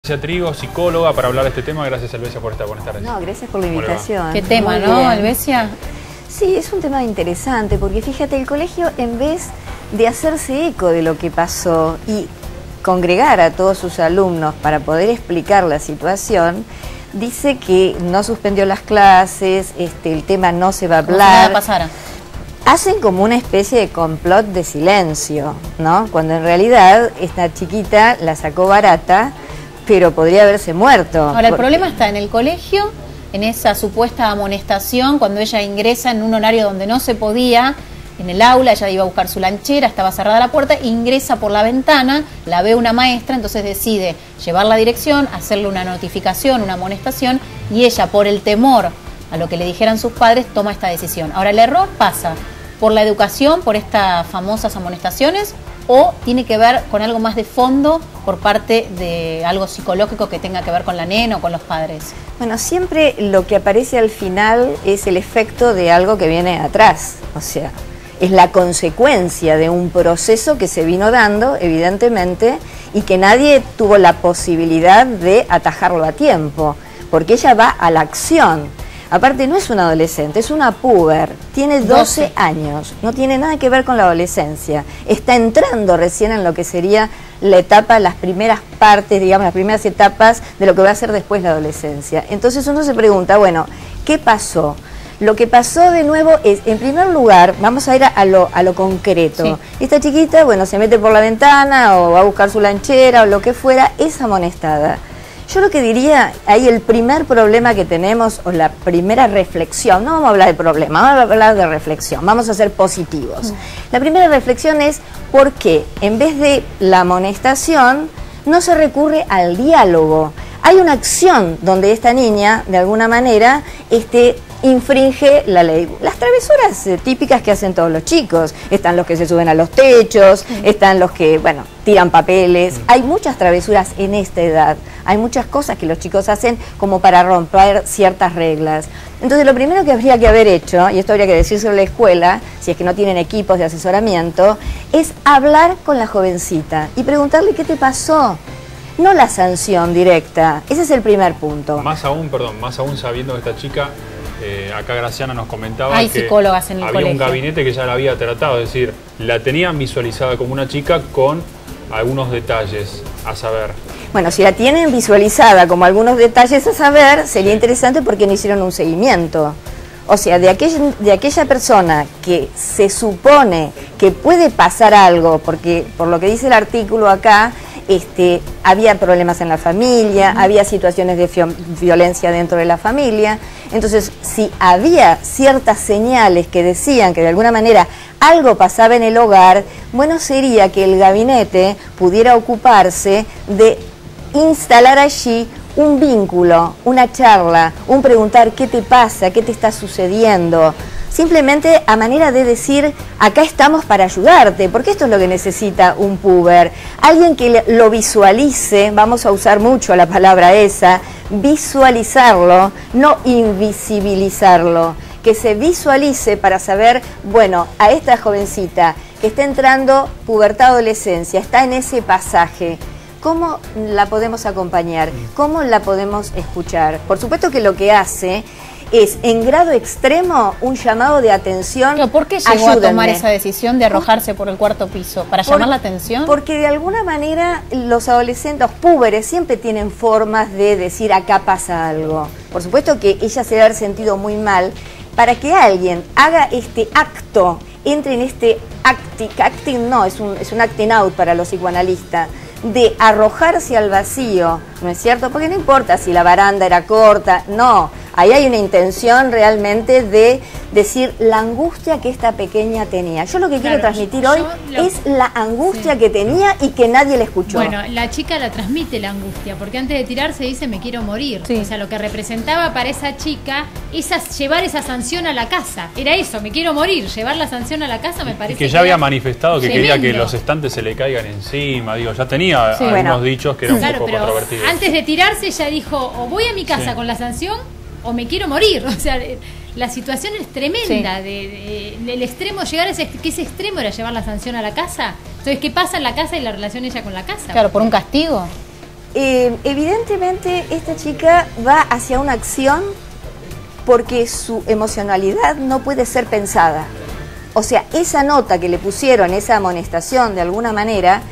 Trigo, psicóloga, para hablar de este tema. Gracias, Helvecia, por estar con esta red. No, gracias por la invitación. Qué tema, ¿no, Helvecia? Sí, es un tema interesante, porque fíjate, el colegio, en vez de hacerse eco de lo que pasó y congregar a todos sus alumnos para poder explicar la situación, dice que no suspendió las clases, el tema no se va a hablar. Como si nada pasara. Hacen como una especie de complot de silencio, ¿no? Cuando en realidad esta chiquita la sacó barata, pero podría haberse muerto. Ahora, el problema está en el colegio, en esa supuesta amonestación, cuando ella ingresa en un horario donde no se podía, en el aula, ella iba a buscar su lanchera, estaba cerrada la puerta, ingresa por la ventana, la ve una maestra, entonces decide llevarla a dirección, hacerle una notificación, una amonestación, y ella, por el temor a lo que le dijeran sus padres, toma esta decisión. Ahora, el error pasa por la educación, por estas famosas amonestaciones, o tiene que ver con algo más de fondo por parte de algo psicológico que tenga que ver con la nena o con los padres. Bueno, siempre lo que aparece al final es el efecto de algo que viene atrás, o sea, es la consecuencia de un proceso que se vino dando, evidentemente, y que nadie tuvo la posibilidad de atajarlo a tiempo, porque ella va a la acción. Aparte, no es una adolescente, es una puber, tiene 12 años, no tiene nada que ver con la adolescencia, está entrando recién en lo que sería la etapa, las primeras partes, digamos, las primeras etapas de lo que va a ser después la adolescencia. Entonces uno se pregunta, bueno, ¿qué pasó? Lo que pasó de nuevo es, en primer lugar, vamos a ir a lo concreto. Sí. Esta chiquita, bueno, se mete por la ventana o va a buscar su lanchera o lo que fuera, es amonestada. Yo lo que diría, ahí el primer problema que tenemos, o la primera reflexión, no vamos a hablar de problema, vamos a hablar de reflexión, vamos a ser positivos. La primera reflexión es, ¿por qué en vez de la amonestación no se recurre al diálogo? Hay una acción donde esta niña, de alguna manera, infringe la ley. Las travesuras típicas que hacen todos los chicos. Están los que se suben a los techos, están los que, bueno, tiran papeles. Hay muchas travesuras en esta edad. Hay muchas cosas que los chicos hacen como para romper ciertas reglas. Entonces, lo primero que habría que haber hecho, y esto habría que decírselo a la escuela, si es que no tienen equipos de asesoramiento, es hablar con la jovencita y preguntarle qué te pasó. No la sanción directa. Ese es el primer punto. Más aún sabiendo que esta chica, acá Graciana nos comentaba hay que psicólogas en el había colegio. Un gabinete que ya la había tratado, es decir, la tenían visualizada como una chica con algunos detalles a saber. Bueno, si la tienen visualizada como algunos detalles a saber, sería interesante porque no hicieron un seguimiento. O sea, de aquella persona que se supone que puede pasar algo, porque por lo que dice el artículo acá, había problemas en la familia, había situaciones de violencia dentro de la familia. Entonces, si había ciertas señales que decían que de alguna manera algo pasaba en el hogar, bueno, sería que el gabinete pudiera ocuparse de instalar allí un vínculo, una charla, un preguntar qué te pasa, qué te está sucediendo. Simplemente a manera de decir, acá estamos para ayudarte, porque esto es lo que necesita un puber. Alguien que lo visualice, vamos a usar mucho la palabra esa, visualizarlo, no invisibilizarlo. Que se visualice para saber, bueno, a esta jovencita que está entrando pubertad, adolescencia, está en ese pasaje. ¿Cómo la podemos acompañar? ¿Cómo la podemos escuchar? Por supuesto que lo que hace es, en grado extremo, un llamado de atención. Pero ¿por qué llegó a tomar esa decisión de arrojarse por el cuarto piso? ¿Para llamar la atención? Porque de alguna manera los adolescentes, los púberes, siempre tienen formas de decir acá pasa algo. Por supuesto que ella se debe haber sentido muy mal. Para que alguien haga este acto, entre en este acting no, es un acting out para los psicoanalistas, de arrojarse al vacío, ¿no es cierto? Porque no importa si la baranda era corta, no. Ahí hay una intención realmente de decir la angustia que esta pequeña tenía. Yo lo que quiero transmitir hoy es la angustia que tenía y que nadie le escuchó. Bueno, la chica la transmite la angustia, porque antes de tirarse dice me quiero morir. O sea, lo que representaba para esa chica es llevar esa sanción a la casa. Era eso, me quiero morir, llevar la sanción a la casa me parece. Y que ya había manifestado que quería que los estantes se le caigan encima, digo, ya tenía algunos dichos que eran un poco controvertidos. Antes de tirarse ella dijo, o voy a mi casa con la sanción o me quiero morir. O sea, la situación es tremenda, del extremo, llegar a ese extremo era llevar la sanción a la casa. Entonces, ¿qué pasa en la casa y la relación ella con la casa? Claro, por un castigo. Evidentemente esta chica va hacia una acción porque su emocionalidad no puede ser pensada. O sea, esa nota que le pusieron, esa amonestación de alguna manera,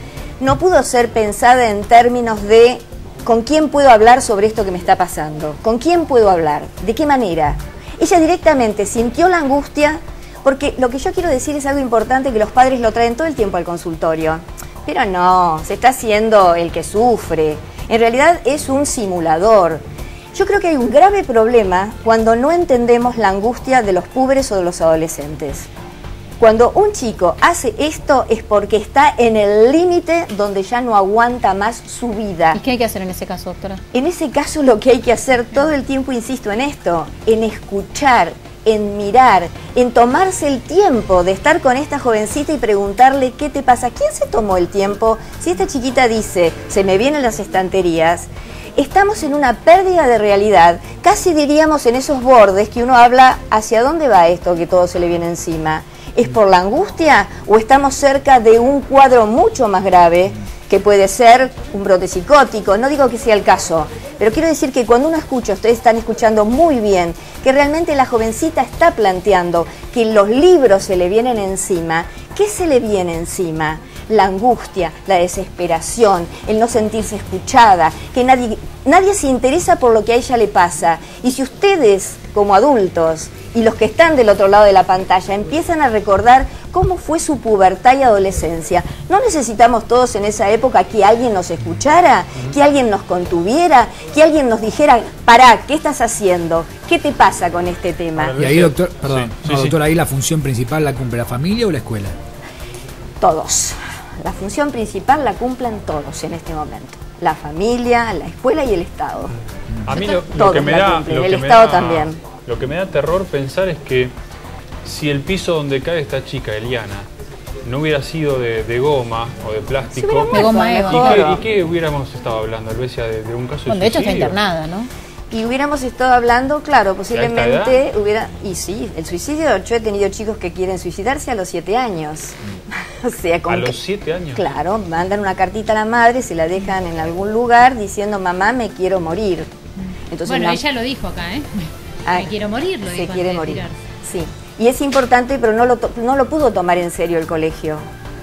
no pudo ser pensada en términos de ¿con quién puedo hablar sobre esto que me está pasando? ¿Con quién puedo hablar? ¿De qué manera? Ella directamente sintió la angustia, porque lo que yo quiero decir es algo importante que los padres lo traen todo el tiempo al consultorio. Pero no, se está haciendo el que sufre. En realidad es un simulador. Yo creo que hay un grave problema cuando no entendemos la angustia de los púberes o de los adolescentes. Cuando un chico hace esto es porque está en el límite donde ya no aguanta más su vida. ¿Y qué hay que hacer en ese caso, doctora? En ese caso lo que hay que hacer todo el tiempo, insisto en esto, en escuchar, en mirar, en tomarse el tiempo de estar con esta jovencita y preguntarle qué te pasa. ¿Quién se tomó el tiempo? Si esta chiquita dice, se me vienen las estanterías, estamos en una pérdida de realidad, casi diríamos en esos bordes que uno habla, ¿hacia dónde va esto que todo se le viene encima? ¿Es por la angustia o estamos cerca de un cuadro mucho más grave que puede ser un brote psicótico? No digo que sea el caso, pero quiero decir que cuando uno escucha, ustedes están escuchando muy bien, que realmente la jovencita está planteando que los libros se le vienen encima. ¿Qué se le viene encima? La angustia, la desesperación, el no sentirse escuchada, que nadie se interesa por lo que a ella le pasa. Y si ustedes, como adultos, y los que están del otro lado de la pantalla, empiezan a recordar cómo fue su pubertad y adolescencia, ¿no necesitamos todos en esa época que alguien nos escuchara, que alguien nos contuviera, que alguien nos dijera, pará, ¿qué estás haciendo? ¿Qué te pasa con este tema? Y ahí, doctor, perdón, doctor, ahí la función principal la cumple la familia o la escuela. Todos. La función principal la cumplen todos en este momento. La familia, la escuela y el Estado. A mí lo Todos que me la da, cumplen, lo que el me Estado da- también. Lo que me da terror pensar es que si el piso donde cae esta chica, Eliana, no hubiera sido de goma o de plástico, Se hubiera De goma muerto, eva. mejor. ¿y qué hubiéramos estado hablando, Albesia, de un caso Bueno, de de hecho está suicidio? internada, ¿no? Y hubiéramos estado hablando, claro, posiblemente edad? hubiera... Y sí, el suicidio, yo he tenido chicos que quieren suicidarse a los 7 años. O sea, como ¿A los que- 7 años? Claro, mandan una cartita a la madre, se la dejan en algún lugar diciendo, mamá, me quiero morir. Entonces, Bueno, la- ella lo dijo acá, ¿eh? Ay, Me quiero morir, lo se dijo quiere antes de morir. tirarse. Sí, y es importante, pero no lo pudo tomar en serio el colegio.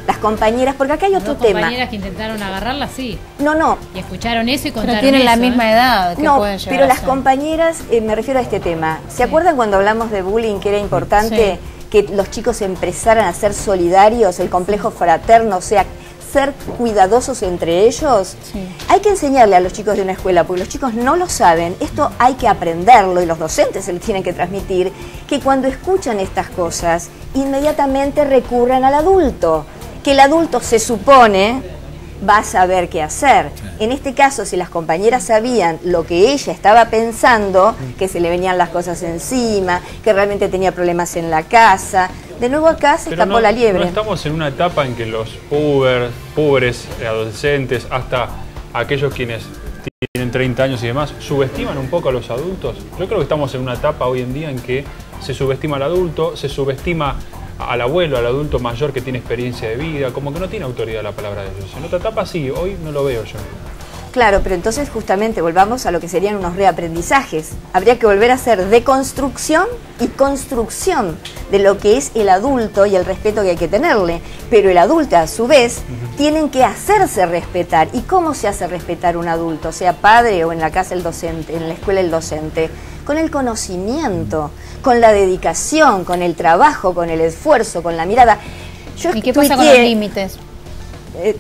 Las compañeras, porque acá hay Las otro dos tema. compañeras que intentaron agarrarla, sí. No, Y escucharon eso y contaron Pero tienen la eso, misma ¿eh? edad. ¿Qué no, pueden llegar pero a las ser? compañeras, me refiero a este tema. ¿Se acuerdan cuando hablamos de bullying que era importante que los chicos empezaran a ser solidarios, el complejo fraterno, o sea, ser cuidadosos entre ellos? Sí. Hay que enseñarle a los chicos de una escuela, porque los chicos no lo saben, esto hay que aprenderlo y los docentes se les tienen que transmitir, que cuando escuchan estas cosas, inmediatamente recurran al adulto, que el adulto se supone va a saber qué hacer. En este caso, si las compañeras sabían lo que ella estaba pensando, que se le venían las cosas encima, que realmente tenía problemas en la casa, de nuevo acá se Pero escapó la liebre. no estamos en una etapa en que los púberes, adolescentes, hasta aquellos quienes tienen 30 años y demás, subestiman un poco a los adultos. Yo creo que estamos en una etapa hoy en día en que se subestima al adulto, se subestima al abuelo, al adulto mayor que tiene experiencia de vida, como que no tiene autoridad la palabra de ellos. En otra etapa sí, hoy no lo veo yo. Claro, pero entonces justamente volvamos a lo que serían unos reaprendizajes. Habría que volver a hacer deconstrucción y construcción de lo que es el adulto y el respeto que hay que tenerle. Pero el adulto, a su vez, tienen que hacerse respetar. ¿Y cómo se hace respetar un adulto? Sea padre o en la casa el docente, en la escuela el docente. Con el conocimiento, con la dedicación, con el trabajo, con el esfuerzo, con la mirada. Yo ¿Y qué pasa con los tuiteé, límites?